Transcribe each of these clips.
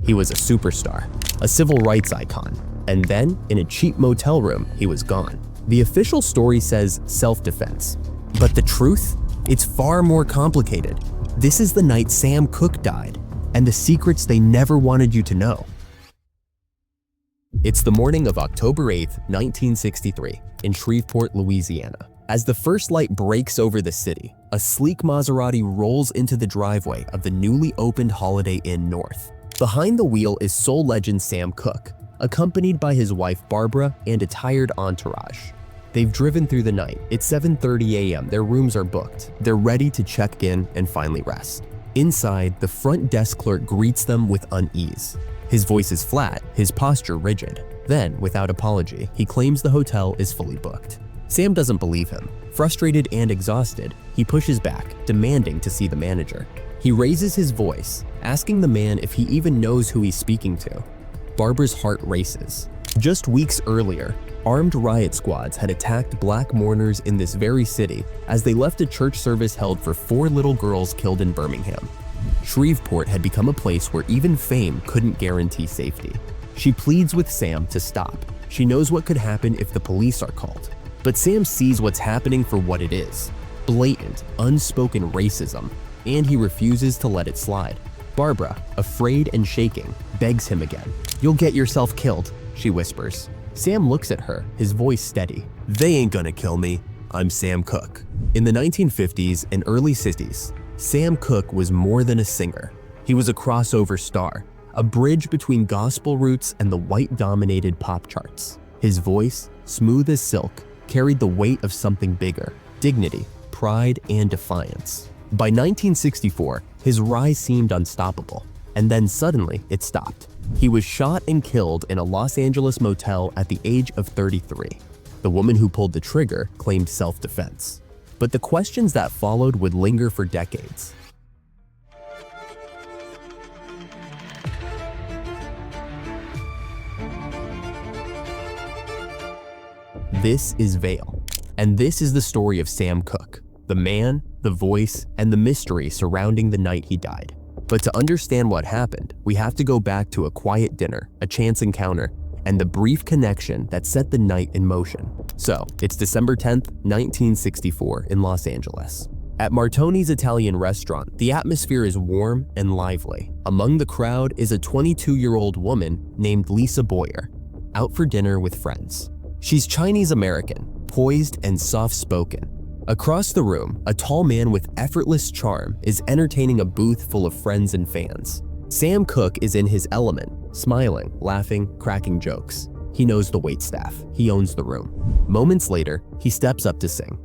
He was a superstar, a civil rights icon, and then, in a cheap motel room, he was gone. The official story says self-defense, but the truth? It's far more complicated. This is the night Sam Cooke died, and the secrets they never wanted you to know. It's the morning of October 8, 1963, in Shreveport, Louisiana. As the first light breaks over the city, a sleek Maserati rolls into the driveway of the newly opened Holiday Inn North. Behind the wheel is soul legend Sam Cooke, accompanied by his wife Barbara and a tired entourage. They've driven through the night. It's 7:30 a.m. Their rooms are booked. They're ready to check in and finally rest. Inside, the front desk clerk greets them with unease. His voice is flat, his posture rigid. Then, without apology, he claims the hotel is fully booked. Sam doesn't believe him. Frustrated and exhausted, he pushes back, demanding to see the manager. He raises his voice, asking the man if he even knows who he's speaking to. Barbara's heart races. Just weeks earlier, armed riot squads had attacked black mourners in this very city as they left a church service held for 4 little girls killed in Birmingham. Shreveport had become a place where even fame couldn't guarantee safety. She pleads with Sam to stop. She knows what could happen if the police are called. But Sam sees what's happening for what it is: blatant, unspoken racism, and he refuses to let it slide. Barbara, afraid and shaking, begs him again. "You'll get yourself killed," she whispers. Sam looks at her, his voice steady. "They ain't gonna kill me. I'm Sam Cooke." In the 1950s and early 60s, Sam Cooke was more than a singer. He was a crossover star, a bridge between gospel roots and the white-dominated pop charts. His voice, smooth as silk, carried the weight of something bigger: dignity, pride, and defiance. By 1964, his rise seemed unstoppable, and then suddenly it stopped. He was shot and killed in a Los Angeles motel at the age of 33. The woman who pulled the trigger claimed self-defense. But the questions that followed would linger for decades. This is Veil, and this is the story of Sam Cooke, the man, the voice, and the mystery surrounding the night he died. But to understand what happened, we have to go back to a quiet dinner, a chance encounter, and the brief connection that set the night in motion. So, it's December 10th, 1964 in Los Angeles. At Martini's Italian restaurant, the atmosphere is warm and lively. Among the crowd is a 22-year-old woman named Lisa Boyer, out for dinner with friends. She's Chinese-American, poised and soft-spoken. Across the room, a tall man with effortless charm is entertaining a booth full of friends and fans. Sam Cooke is in his element, smiling, laughing, cracking jokes. He knows the waitstaff. He owns the room. Moments later, he steps up to sing.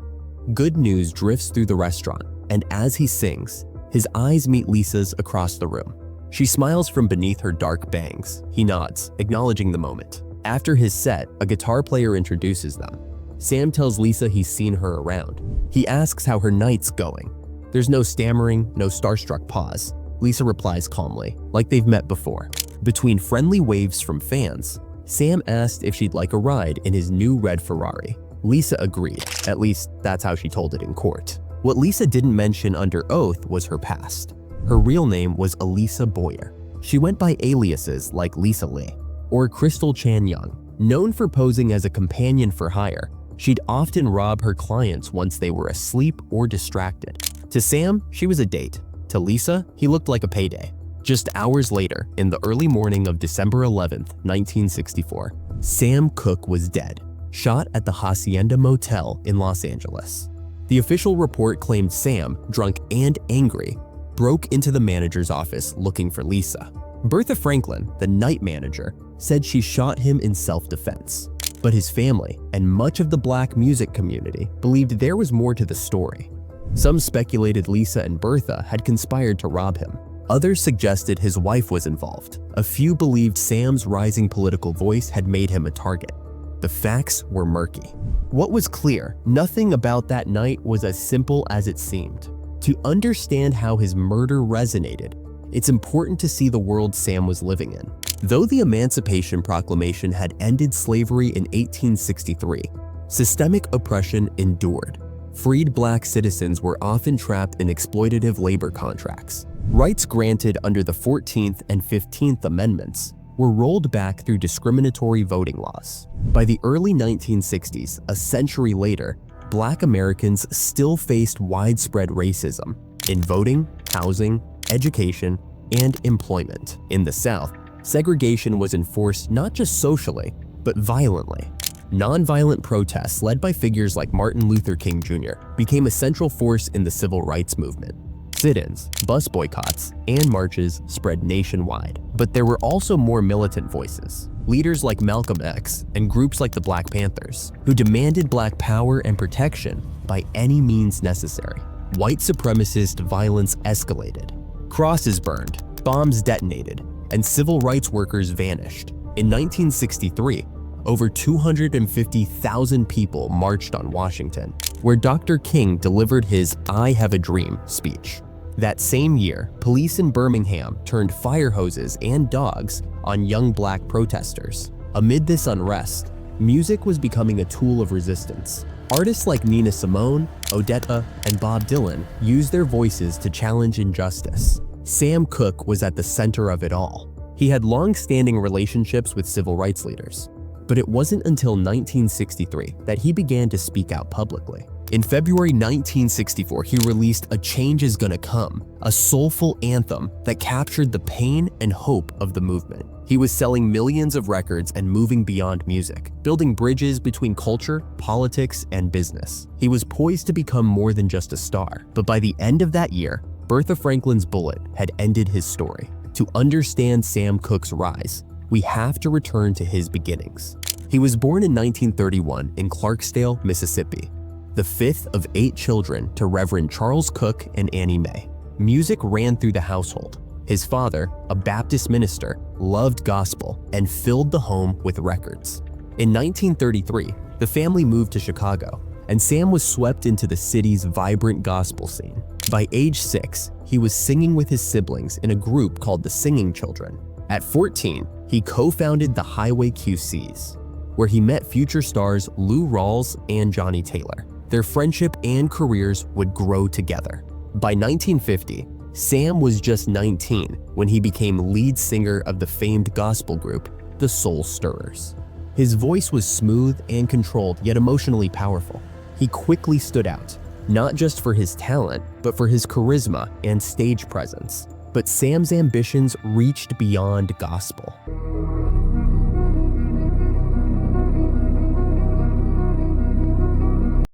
Good news drifts through the restaurant, and as he sings, his eyes meet Lisa's across the room. She smiles from beneath her dark bangs. He nods, acknowledging the moment. After his set, a guitar player introduces them. Sam tells Lisa he's seen her around. He asks how her night's going. There's no stammering, no starstruck pause. Lisa replies calmly, like they've met before. Between friendly waves from fans, Sam asked if she'd like a ride in his new red Ferrari. Lisa agreed, at least that's how she told it in court. What Lisa didn't mention under oath was her past. Her real name was Elisa Boyer. She went by aliases like Lisa Lee or Crystal Chan Young. Known for posing as a companion for hire, she'd often rob her clients once they were asleep or distracted. To Sam, she was a date. To Lisa, he looked like a payday. Just hours later, in the early morning of December 11th, 1964, Sam Cooke was dead, shot at the Hacienda Motel in Los Angeles. The official report claimed Sam, drunk and angry, broke into the manager's office looking for Lisa. Bertha Franklin, the night manager, said she shot him in self-defense. But his family and much of the black music community believed there was more to the story. Some speculated Lisa and Bertha had conspired to rob him. Others suggested his wife was involved. A few believed Sam's rising political voice had made him a target. The facts were murky. What was clear, nothing about that night was as simple as it seemed. To understand how his murder resonated, it's important to see the world Sam was living in. Though the Emancipation Proclamation had ended slavery in 1863, systemic oppression endured. Freed black citizens were often trapped in exploitative labor contracts. Rights granted under the 14th and 15th Amendments were rolled back through discriminatory voting laws. By the early 1960s, a century later, Black Americans still faced widespread racism in voting, housing, education, and employment. In the South, segregation was enforced not just socially, but violently. Nonviolent protests led by figures like Martin Luther King Jr. became a central force in the civil rights movement. Sit-ins, bus boycotts, and marches spread nationwide. But there were also more militant voices. Leaders like Malcolm X and groups like the Black Panthers, who demanded Black power and protection by any means necessary. White supremacist violence escalated. Crosses burned, bombs detonated, and civil rights workers vanished. In 1963, over 250,000 people marched on Washington, where Dr. King delivered his "I Have a Dream" speech. That same year, police in Birmingham turned fire hoses and dogs on young Black protesters. Amid this unrest, music was becoming a tool of resistance. Artists like Nina Simone, Odetta, and Bob Dylan used their voices to challenge injustice. Sam Cooke was at the center of it all. He had long-standing relationships with civil rights leaders, but it wasn't until 1963 that he began to speak out publicly. In February 1964, he released "A Change Is Gonna Come," a soulful anthem that captured the pain and hope of the movement. He was selling millions of records and moving beyond music, building bridges between culture, politics, and business. He was poised to become more than just a star, but by the end of that year, Bertha Franklin's bullet had ended his story. To understand Sam Cooke's rise, we have to return to his beginnings. He was born in 1931 in Clarksdale, Mississippi, the fifth of 8 children to Reverend Charles Cooke and Annie Mae. Music ran through the household. His father, a Baptist minister, loved gospel and filled the home with records. In 1933, the family moved to Chicago, and Sam was swept into the city's vibrant gospel scene. By age 6, he was singing with his siblings in a group called the Singing Children. At 14, he co-founded the Highway QCs, where he met future stars Lou Rawls and Johnny Taylor. Their friendship and careers would grow together. By 1950, Sam was just 19 when he became lead singer of the famed gospel group, the Soul Stirrers. His voice was smooth and controlled, yet emotionally powerful. He quickly stood out, not just for his talent, but for his charisma and stage presence. But Sam's ambitions reached beyond gospel.